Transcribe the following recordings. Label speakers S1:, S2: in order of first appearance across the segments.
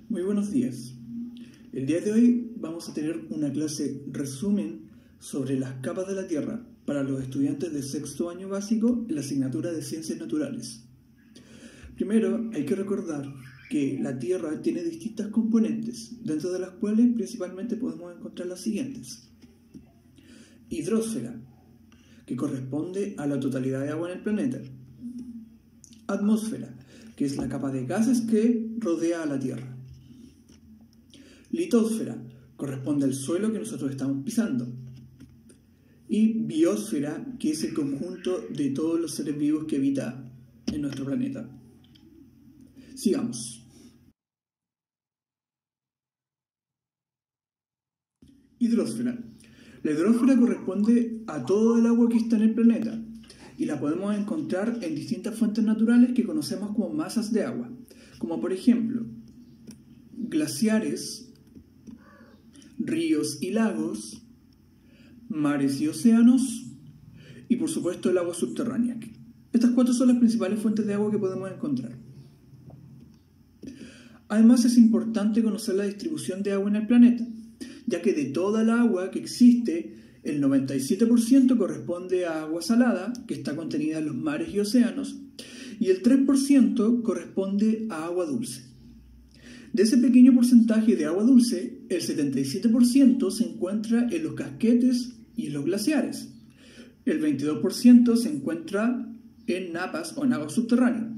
S1: Muy buenos días. El día de hoy vamos a tener una clase resumen sobre las capas de la Tierra para los estudiantes de sexto año básico en la asignatura de Ciencias Naturales. Primero, hay que recordar que la Tierra tiene distintas componentes, dentro de las cuales principalmente podemos encontrar las siguientes. Hidrósfera, que corresponde a la totalidad de agua en el planeta. Atmósfera, que es la capa de gases que rodea a la Tierra. Litosfera, corresponde al suelo que nosotros estamos pisando. Y biosfera, que es el conjunto de todos los seres vivos que habitan en nuestro planeta. Sigamos. Hidrósfera. La hidrósfera corresponde a todo el agua que está en el planeta y la podemos encontrar en distintas fuentes naturales que conocemos como masas de agua, como por ejemplo glaciares, ríos y lagos, mares y océanos y por supuesto el agua subterránea. Estas cuatro son las principales fuentes de agua que podemos encontrar. Además es importante conocer la distribución de agua en el planeta, ya que de toda el agua que existe, el 97% corresponde a agua salada, que está contenida en los mares y océanos, y el 3% corresponde a agua dulce. De ese pequeño porcentaje de agua dulce, el 77% se encuentra en los casquetes y en los glaciares. El 22% se encuentra en napas o en agua subterránea.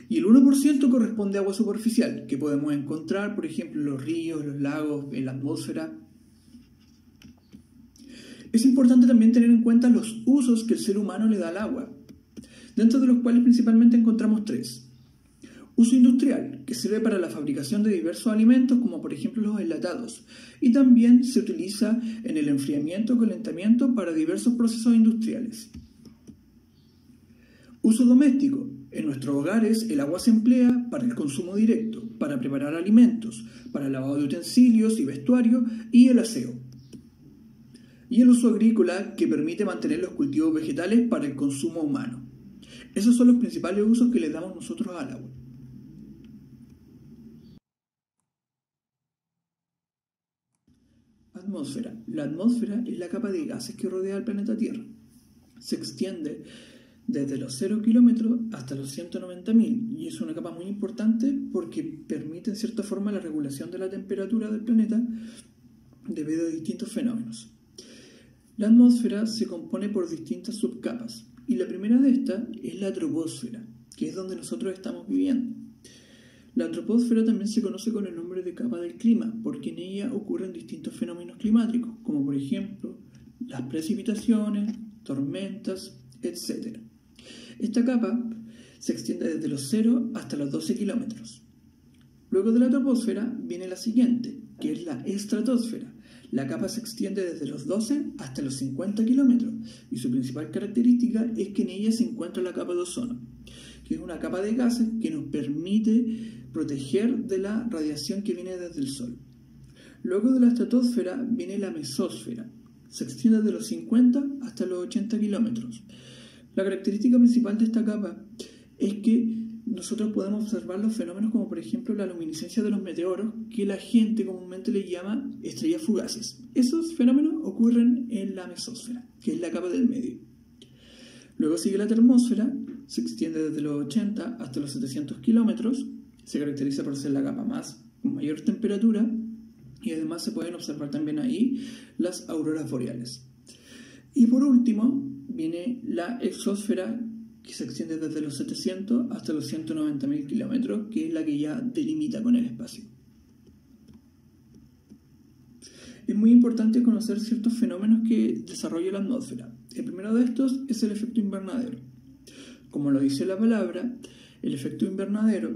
S1: Y el 1% corresponde a agua superficial, que podemos encontrar, por ejemplo, en los ríos, los lagos, en la atmósfera. Es importante también tener en cuenta los usos que el ser humano le da al agua, dentro de los cuales principalmente encontramos tres. Uso industrial, que sirve para la fabricación de diversos alimentos, como por ejemplo los enlatados, y también se utiliza en el enfriamiento o calentamiento para diversos procesos industriales. Uso doméstico. En nuestros hogares el agua se emplea para el consumo directo, para preparar alimentos, para el lavado de utensilios y vestuario y el aseo. Y el uso agrícola, que permite mantener los cultivos vegetales para el consumo humano. Esos son los principales usos que le damos nosotros al agua. Atmósfera. La atmósfera es la capa de gases que rodea al planeta Tierra. Se extiende desde los 0 kilómetros hasta los 190.000 y es una capa muy importante porque permite en cierta forma la regulación de la temperatura del planeta debido a distintos fenómenos. La atmósfera se compone por distintas subcapas y la primera de estas es la troposfera, que es donde nosotros estamos viviendo. La troposfera también se conoce con el nombre de capa del clima porque en ella ocurren distintos fenómenos climáticos, como por ejemplo las precipitaciones, tormentas, etc. Esta capa se extiende desde los 0 hasta los 12 kilómetros. Luego de la troposfera viene la siguiente, que es la estratosfera. La capa se extiende desde los 12 hasta los 50 kilómetros y su principal característica es que en ella se encuentra la capa de ozono, que es una capa de gases que nos permite proteger de la radiación que viene desde el Sol. Luego de la estratosfera viene la mesósfera. Se extiende desde los 50 hasta los 80 kilómetros. La característica principal de esta capa es que nosotros podemos observar los fenómenos como por ejemplo la luminiscencia de los meteoros, que la gente comúnmente le llama estrellas fugaces. Esos fenómenos ocurren en la mesósfera, que es la capa del medio. Luego sigue la termósfera, se extiende desde los 80 hasta los 700 kilómetros, se caracteriza por ser la capa con mayor temperatura y además se pueden observar también ahí las auroras boreales. Y por último viene la exósfera, que se extiende desde los 700 hasta los 190.000 kilómetros, que es la que ya delimita con el espacio. Es muy importante conocer ciertos fenómenos que desarrolla la atmósfera. El primero de estos es el efecto invernadero. Como lo dice la palabra, el efecto invernadero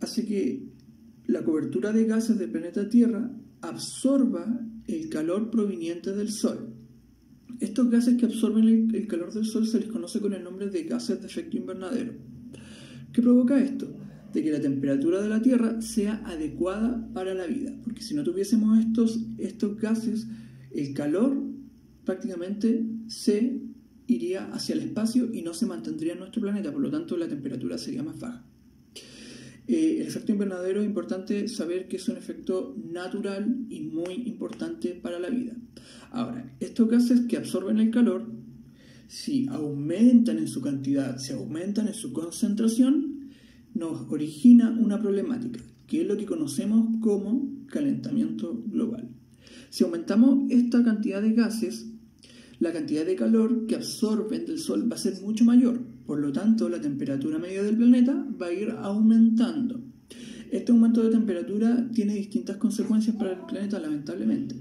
S1: hace que la cobertura de gases del planeta Tierra absorba el calor proveniente del Sol. Estos gases que absorben el calor del Sol se les conoce con el nombre de gases de efecto invernadero. ¿Qué provoca esto? De que la temperatura de la Tierra sea adecuada para la vida, porque si no tuviésemos estos gases, el calor prácticamente se iría hacia el espacio y no se mantendría en nuestro planeta, por lo tanto la temperatura sería más baja. El efecto invernadero es importante saber que es un efecto natural y muy importante para la vida. Ahora, estos gases que absorben el calor, si aumentan en su cantidad, si aumentan en su concentración, nos origina una problemática, que es lo que conocemos como calentamiento global. Si aumentamos esta cantidad de gases, la cantidad de calor que absorben del Sol va a ser mucho mayor. Por lo tanto, la temperatura media del planeta va a ir aumentando. Este aumento de temperatura tiene distintas consecuencias para el planeta, lamentablemente,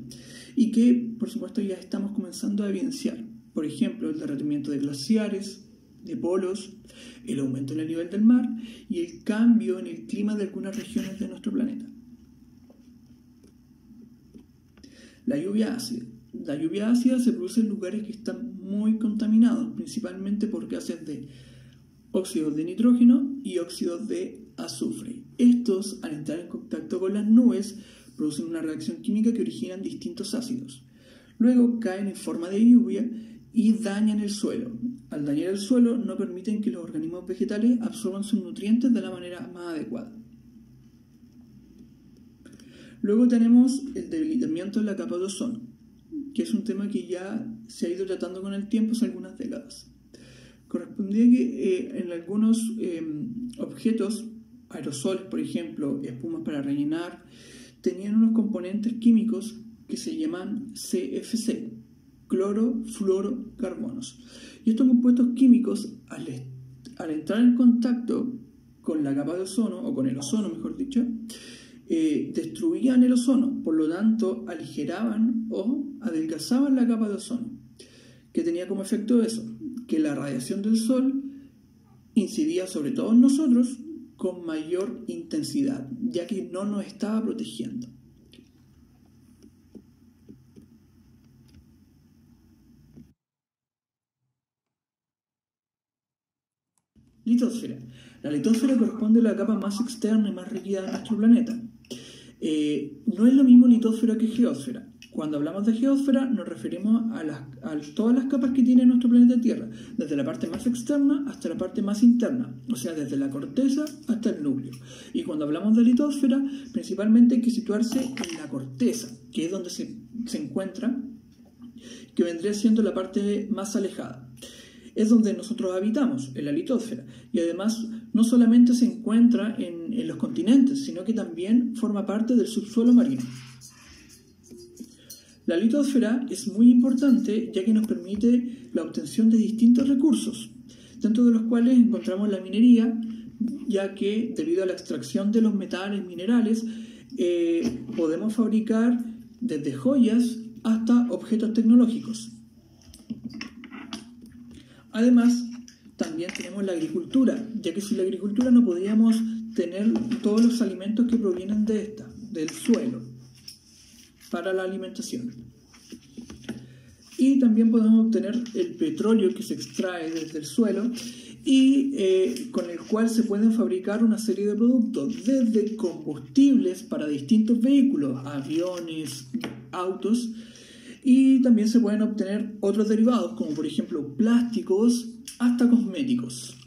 S1: y que, por supuesto, ya estamos comenzando a evidenciar. Por ejemplo, el derretimiento de glaciares, de polos, el aumento en el nivel del mar y el cambio en el clima de algunas regiones de nuestro planeta. La lluvia ácida. La lluvia ácida se produce en lugares que están muy contaminados, principalmente por gases de óxidos de nitrógeno y óxidos de azufre. Estos, al entrar en contacto con las nubes, producen una reacción química que originan distintos ácidos. Luego caen en forma de lluvia y dañan el suelo. Al dañar el suelo, no permiten que los organismos vegetales absorban sus nutrientes de la manera más adecuada. Luego tenemos el debilitamiento de la capa de ozono, que es un tema que ya se ha ido tratando con el tiempo hace algunas décadas. Correspondía que en algunos objetos, aerosoles por ejemplo, espumas para rellenar, tenían unos componentes químicos que se llaman CFC, clorofluorocarbonos. Y estos compuestos químicos, al entrar en contacto con la capa de ozono, o con el ozono mejor dicho, destruían el ozono, por lo tanto aligeraban o adelgazaban la capa de ozono, que tenía como efecto eso, que la radiación del Sol incidía sobre todos nosotros con mayor intensidad, ya que no nos estaba protegiendo. Litosfera. La litosfera corresponde a la capa más externa y más rígida de nuestro planeta. No es lo mismo litosfera que geósfera. Cuando hablamos de geósfera nos referimos a todas las capas que tiene nuestro planeta Tierra, desde la parte más externa hasta la parte más interna, o sea, desde la corteza hasta el núcleo. Y cuando hablamos de litosfera, principalmente hay que situarse en la corteza, que es donde se encuentra, que vendría siendo la parte más alejada. Es donde nosotros habitamos, en la litosfera, y además no solamente se encuentra en los continentes, sino que también forma parte del subsuelo marino. La litosfera es muy importante ya que nos permite la obtención de distintos recursos, dentro de los cuales encontramos la minería, ya que debido a la extracción de los metales minerales podemos fabricar desde joyas hasta objetos tecnológicos. Además, también tenemos la agricultura, ya que sin la agricultura no podríamos tener todos los alimentos que provienen del suelo, para la alimentación. Y también podemos obtener el petróleo que se extrae desde el suelo y con el cual se pueden fabricar una serie de productos, desde combustibles para distintos vehículos, aviones, autos, y también se pueden obtener otros derivados, como por ejemplo plásticos, hasta cosméticos.